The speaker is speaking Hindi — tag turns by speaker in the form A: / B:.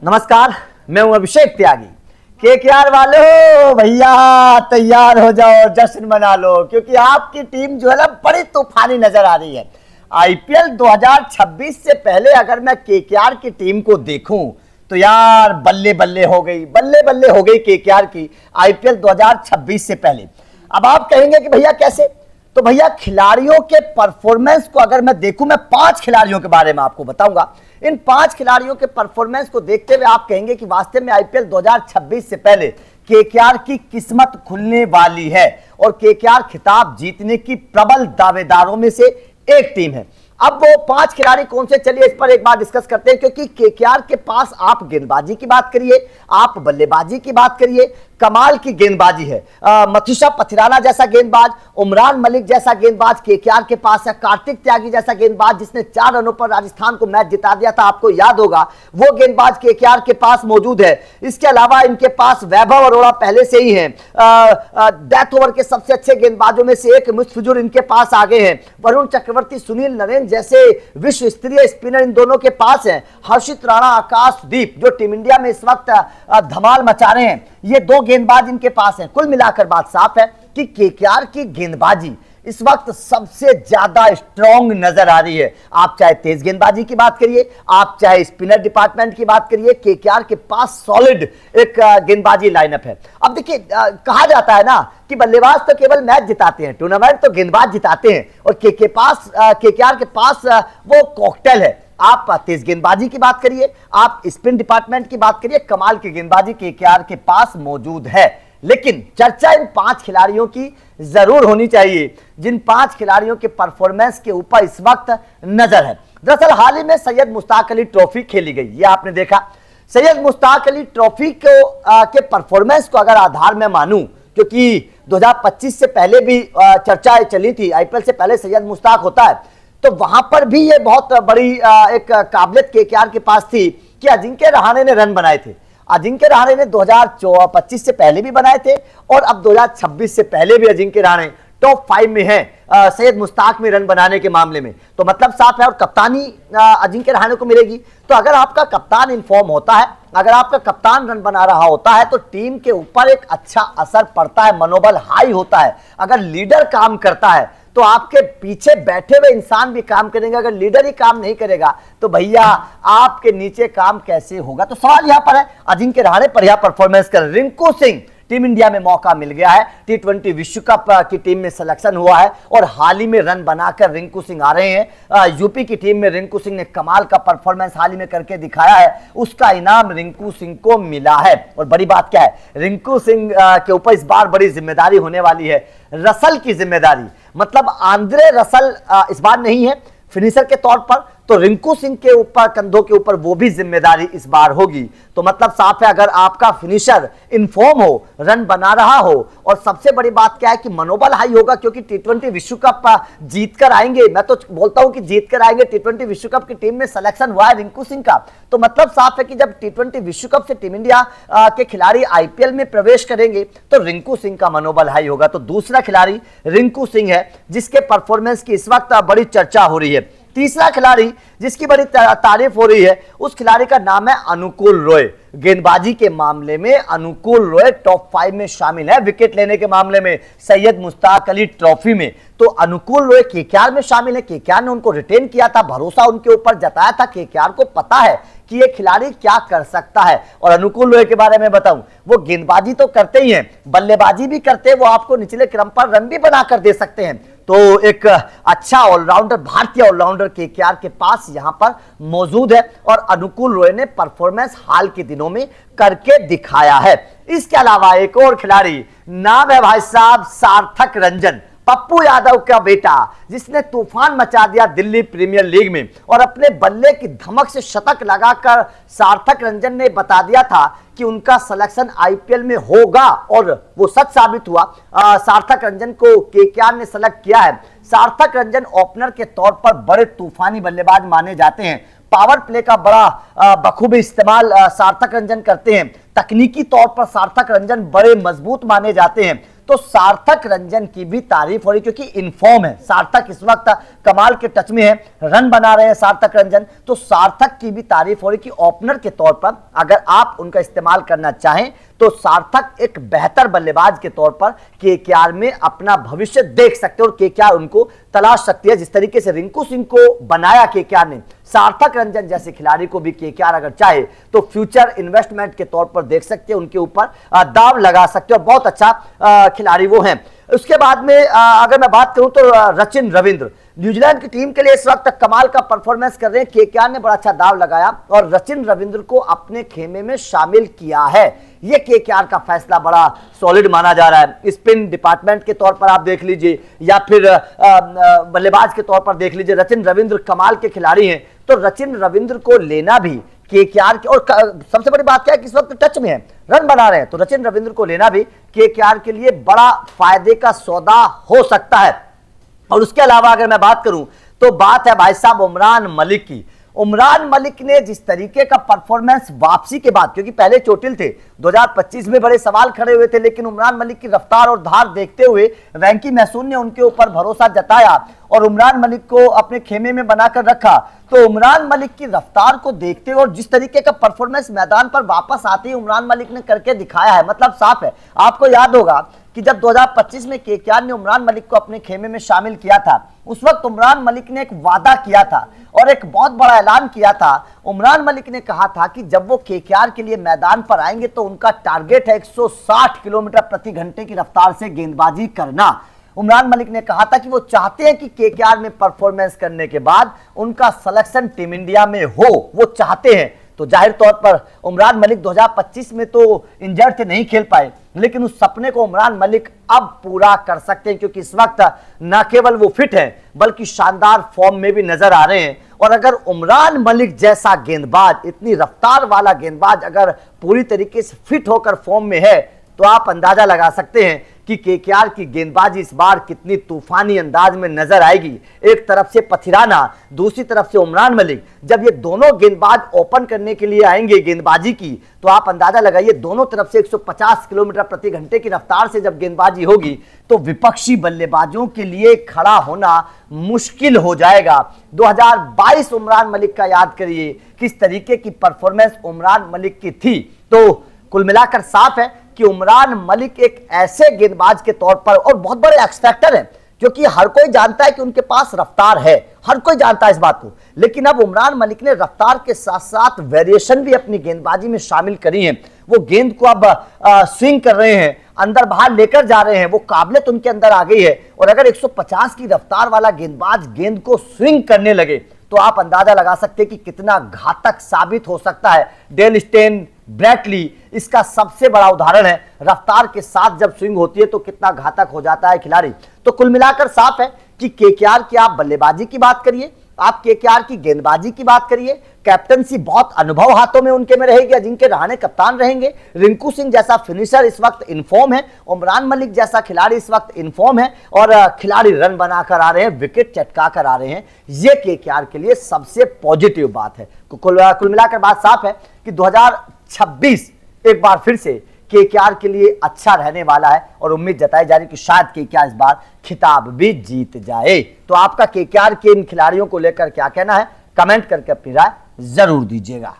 A: नमस्कार, मैं हूं अभिषेक त्यागी। केकेआर वालों भैया तैयार हो जाओ, जश्न मना लो, क्योंकि आपकी टीम जो है ना बड़ी तूफानी नजर आ रही है। आईपीएल 2026 से पहले अगर मैं केकेआर की टीम को देखूं तो यार बल्ले बल्ले हो गई केकेआर की आईपीएल 2026 से पहले। अब आप कहेंगे कि भैया कैसे, तो भैया खिलाड़ियों के परफॉर्मेंस को अगर मैं देखूं, मैं 5 खिलाड़ियों के बारे में आपको बताऊंगा। इन 5 खिलाड़ियों के परफॉर्मेंस को देखते हुए आप कहेंगे कि वास्तव में आईपीएल 2026 से पहले केकेआर की किस्मत खुलने वाली है और केकेआर खिताब जीतने की प्रबल दावेदारों में से एक टीम है। अब वो 5 खिलाड़ी कौन से, चलिए इस पर एक बार डिस्कस करते हैं, क्योंकि केकेआर के पास आप गेंदबाजी की बात करिए, आप बल्लेबाजी की बात करिए, कमाल की गेंदबाजी है। मथुशा पथिराना जैसा गेंदबाज, उमरान मलिक जैसा गेंदबाज केकेआर के पास है, कार्तिक त्यागी जैसा गेंदबाज जिसने 4 रनों पर राजस्थान को मैच जिता दिया था, आपको याद होगा, वो गेंदबाज केकेआर के पास मौजूद है। इसके अलावा इनके पास वैभव अरोड़ा पहले से ही है, डेथ ओवर के सबसे अच्छे गेंदबाजों में से एक मुस्तफिजुर इनके पास आगे हैं। वरुण चक्रवर्ती, सुनील नरेन जैसे विश्व स्तरीय स्पिनर इन दोनों के पास हैं। हर्षित राणा, आकाशदीप जो टीम इंडिया में इस वक्त धमाल मचा रहे हैं, ये 2 गेंदबाज इनके पास हैं। कुल मिलाकर बात साफ है कि केकेआर की गेंदबाजी इस वक्त सबसे ज्यादा स्ट्रॉन्ग नजर आ रही है। आप चाहे तेज गेंदबाजी की बात करिए, आप चाहे स्पिनर डिपार्टमेंट की बात करिए, केकेआर के पास सॉलिड एक गेंदबाजी लाइनअप है। अब देखिए, कहा जाता है ना कि बल्लेबाज तो केवल मैच जिताते हैं, टूर्नामेंट तो गेंदबाज जिताते हैं, और केकेआर के पास वो कॉकटेल है। आप तेज गेंदबाजी की बात करिए, आप स्पिन डिपार्टमेंट की बात करिए, कमाल की गेंदबाजी केकेआर के पास मौजूद है। लेकिन चर्चा इन 5 खिलाड़ियों की जरूर होनी चाहिए, जिन 5 खिलाड़ियों के परफॉर्मेंस के ऊपर इस वक्त नजर है। दरअसल हाल ही में सैयद मुश्ताक अली ट्रॉफी खेली गई, ये आपने देखा। सैयद मुश्ताक अली ट्रॉफी के परफॉर्मेंस को अगर आधार में मानूं, क्योंकि 2025 से पहले भी चर्चा चली थी, आईपीएल से पहले सैयद मुश्ताक होता है, तो वहां पर भी ये बहुत बड़ी एक काबिलियत केकेआर के पास थी कि अजिंक्य रहाणे ने रन बनाए थे। अजिंक्य रहाणे ने 2025 से पहले भी बनाए थे और अब 2026 से पहले भी अजिंक्य रहाणे टॉप 5 में है सैयद मुश्ताक में रन बनाने के मामले में। तो मतलब साफ है, और कप्तानी अजिंक्य रहाणे को मिलेगी। तो अगर आपका कप्तान इन्फॉर्म होता है, अगर आपका कप्तान रन बना रहा होता है, तो टीम के ऊपर एक अच्छा असर पड़ता है, मनोबल हाई होता है। अगर लीडर काम करता है तो आपके पीछे बैठे हुए इंसान भी काम करेंगे। अगर लीडर ही काम नहीं करेगा तो भैया आपके नीचे काम कैसे होगा। तो सवाल यहां पर है, अजिंक्य रहाणे पर यह परफॉर्मेंस कर रिंकू सिंह टीम इंडिया में मौका मिल गया है, टी20 विश्व कप की टीम में सिलेक्शन हुआ है और हाल ही में रन बनाकर रिंकू सिंह आ रहे हैं। यूपी की टीम में रिंकू सिंह ने कमाल का परफॉर्मेंस हाल ही में करके दिखाया है, उसका इनाम रिंकू सिंह को मिला है। और बड़ी बात क्या है, रिंकू सिंह के ऊपर इस बार बड़ी जिम्मेदारी होने वाली है, रसल की जिम्मेदारी। मतलब आंद्रे रसल इस बार नहीं है फिनिशर के तौर पर, तो रिंकू सिंह के ऊपर, कंधों के ऊपर वो भी जिम्मेदारी इस बार होगी। तो मतलब साफ है, अगर आपका फिनिशर इनफॉर्म हो, रन बना रहा हो, और सबसे बड़ी बात क्या है कि मनोबल हाई होगा, क्योंकि टी20 विश्व कप जीत कर आएंगे। मैं तो बोलता हूं कि जीत कर आएंगे, टी20 विश्व कप की टीम में सिलेक्शन हुआ है रिंकू सिंह का। तो मतलब साफ है कि जब टी20 विश्व कप से टीम इंडिया के खिलाड़ी आईपीएल में प्रवेश करेंगे तो रिंकू सिंह का मनोबल हाई होगा। तो दूसरा खिलाड़ी रिंकू सिंह है, जिसके परफॉर्मेंस की इस वक्त बड़ी चर्चा हो रही है। तीसरा खिलाड़ी जिसकी बड़ी तारीफ हो रही है, उस खिलाड़ी का नाम है अनुकूल रॉय। गेंदबाजी के मामले में अनुकूल रॉय टॉप 5 में शामिल है, विकेट लेने के मामले में सैयद मुश्ताक अली ट्रॉफी में तो अनुकूल रॉय केकेआर में शामिल है। केकेआर ने उनको रिटेन किया था, भरोसा उनके ऊपर जताया था। केकेआर को पता है कि ये खिलाड़ी क्या कर सकता है। और अनुकूल रॉय के बारे में बताऊं, वो गेंदबाजी तो करते ही हैं, बल्लेबाजी भी करते हैं, वो आपको निचले क्रम पर रन भी बनाकर दे सकते हैं। तो एक अच्छा ऑलराउंडर, भारतीय ऑलराउंडर केकेआर के पास यहां पर मौजूद है और अनुकूल रॉय ने परफॉर्मेंस हाल के दिनों में करके दिखाया है। इसके अलावा एक और खिलाड़ी, नाम है भाई साहब सार्थक रंजन, पप्पू यादव का बेटा, जिसने तूफान मचा दिया दिल्ली प्रीमियर लीग में और अपने बल्ले की धमक से शतक लगाकर सार्थक रंजन ने बता दिया था कि उनका सिलेक्शन आईपीएल में होगा, और वो सच साबित हुआ। सार्थक रंजन को केकेआर ने सेलेक्ट किया है। सार्थक रंजन ओपनर के तौर पर बड़े तूफानी बल्लेबाज माने जाते हैं, पावर प्ले का बड़ा बखूबी इस्तेमाल सार्थक रंजन करते हैं, तकनीकी तौर पर सार्थक रंजन बड़े मजबूत माने जाते हैं। तो सार्थक रंजन की भी तारीफ हो रही, क्योंकि इनफॉर्म है सार्थक, इस वक्त कमाल के टच में है, रन बना रहे हैं सार्थक रंजन। तो सार्थक की भी तारीफ हो रही कि ओपनर के तौर पर अगर आप उनका इस्तेमाल करना चाहें तो सार्थक एक बेहतर बल्लेबाज के तौर पर केकेआर में अपना भविष्य देख सकते हैं और केकेआर उनको तलाश सकती है। जिस तरीके से रिंकू सिंह को बनाया केकेआर ने, सार्थक रंजन जैसे खिलाड़ी को भी केकेआर अगर चाहे तो फ्यूचर इन्वेस्टमेंट के तौर पर देख सकते हैं, उनके ऊपर दाव लगा सकते हैं और बहुत अच्छा खिलाड़ी वो हैं। उसके बाद में अगर मैं बात करूं तो रचिन रविंद्र न्यूजीलैंड की टीम के लिए इस वक्त कमाल का परफॉर्मेंस कर रहे हैं। केकेआर ने बड़ा अच्छा दाव लगाया और रचिन रविंद्र को अपने खेमे में शामिल किया है। यह केकेआर का फैसला बड़ा सॉलिड माना जा रहा है। स्पिन डिपार्टमेंट के तौर पर आप देख लीजिए या फिर बल्लेबाज के तौर पर देख लीजिए, रचिन रविंद्र कमाल के खिलाड़ी हैं। तो रचिन रविंद्र को लेना भी केकेआर के, और सबसे बड़ी बात क्या है कि इस वक्त टच में है, रन बना रहे हैं, तो रचिन रविंद्र को लेना भी केकेआर के लिए बड़ा फायदे का सौदा हो सकता है। और उसके अलावा अगर मैं बात करूं तो बात है भाई साहब उमरान मलिक की। उमरान मलिक ने जिस तरीके का परफॉर्मेंस वापसी के बाद, क्योंकि पहले चोटिल थे, 2025 में बड़े सवाल खड़े हुए थे, लेकिन उमरान मलिक की रफ्तार और धार देखते हुए वेंकी मैसून ने उनके ऊपर भरोसा जताया और उमरान मलिक को अपने खेमे में बनाकर रखा। तो उमरान मलिक की रफ्तार को देखते हुए और जिस तरीके का परफॉर्मेंस मैदान पर वापस आते ही उमरान मलिक ने करके दिखाया है, मतलब साफ है। आपको याद होगा कि जब 2025 में केकेआर ने उमरान मलिक को अपने खेमे में शामिल किया था, उस वक्त उमरान मलिक ने एक वादा किया था और एक बहुत बड़ा ऐलान किया था। उमरान मलिक ने कहा था कि जब वो केकेआर के लिए मैदान पर आएंगे तो उनका टारगेट है 160 किलोमीटर प्रति घंटे की रफ्तार से गेंदबाजी करना। उमरान मलिक ने कहा था कि वो चाहते हैं कि केकेआर में परफॉर्मेंस करने के बाद उनका सिलेक्शन टीम इंडिया में हो, वो चाहते हैं। तो जाहिर तौर पर उमरान मलिक 2025 में तो इंजर्ड थे, नहीं खेल पाए, लेकिन उस सपने को उमरान मलिक अब पूरा कर सकते हैं, क्योंकि इस वक्त न केवल वो फिट हैं बल्कि शानदार फॉर्म में भी नजर आ रहे हैं। और अगर उमरान मलिक जैसा गेंदबाज, इतनी रफ्तार वाला गेंदबाज अगर पूरी तरीके से फिट होकर फॉर्म में है तो आप अंदाजा लगा सकते हैं कि केकेआर की गेंदबाजी इस बार कितनी तूफानी अंदाज में नजर आएगी। एक तरफ से पथिराना, दूसरी तरफ से उमरान मलिक, जब ये दोनों गेंदबाज ओपन करने के लिए आएंगे गेंदबाजी की, तो आप अंदाजा लगाइए दोनों तरफ से 150 किलोमीटर प्रति घंटे की रफ्तार से जब गेंदबाजी होगी तो विपक्षी बल्लेबाजों के लिए खड़ा होना मुश्किल हो जाएगा। 2022 उमरान मलिक का याद करिए, किस तरीके की परफॉर्मेंस उमरान मलिक की थी। तो कुल मिलाकर साफ है कि उमरान मलिक एक ऐसे गेंदबाज के तौर पर और बहुत बड़े एक्स फैक्टर हैं, क्योंकि हर कोई जानता है कि उनके पास रफ्तार है, हर कोई जानता है इस बात को, लेकिन अब उमरान मलिक ने रफ्तार के साथ साथ वेरिएशन भी अपनी गेंदबाजी में शामिल करी है। वो गेंद को अब स्विंग कर रहे हैं, अंदर बाहर लेकर जा रहे हैं, वो काबिलियत उनके अंदर आ गई है। और अगर 150 की रफ्तार वाला गेंदबाज गेंद को स्विंग करने लगे तो आप अंदाजा लगा सकते हैं कि कितना घातक साबित हो सकता है। डेल स्टेन ब्रैटली इसका सबसे बड़ा उदाहरण है, रफ्तार के साथ जब स्विंग होती है तो कितना घातक हो जाता है खिलाड़ी। तो कुल मिलाकर साफ है कि केकेआर की आप बल्लेबाजी की बात करिए, आप केकेआर की गेंदबाजी की बात करिए, कैप्टनसी बहुत अनुभव हाथों में उनके में रहेगी, अजिंक्य रहाणे कप्तान रहेंगे, रिंकू सिंह जैसा फिनिशर इस वक्त इनफॉर्म है, उमरान मलिक जैसा खिलाड़ी इस वक्त इनफॉर्म है और खिलाड़ी रन बनाकर आ रहे हैं, विकेट चटका कर आ रहे हैं। ये केकेआर के लिए सबसे पॉजिटिव बात है। कुल मिलाकर बात साफ है कि 2026 एक बार फिर से केकेआर के लिए अच्छा रहने वाला है और उम्मीद जताई जा रही कि शायद केकेआर इस बार खिताब भी जीत जाए। तो आपका केकेआर के इन खिलाड़ियों को लेकर क्या कहना है, कमेंट करके अपनी राय जरूर दीजिएगा।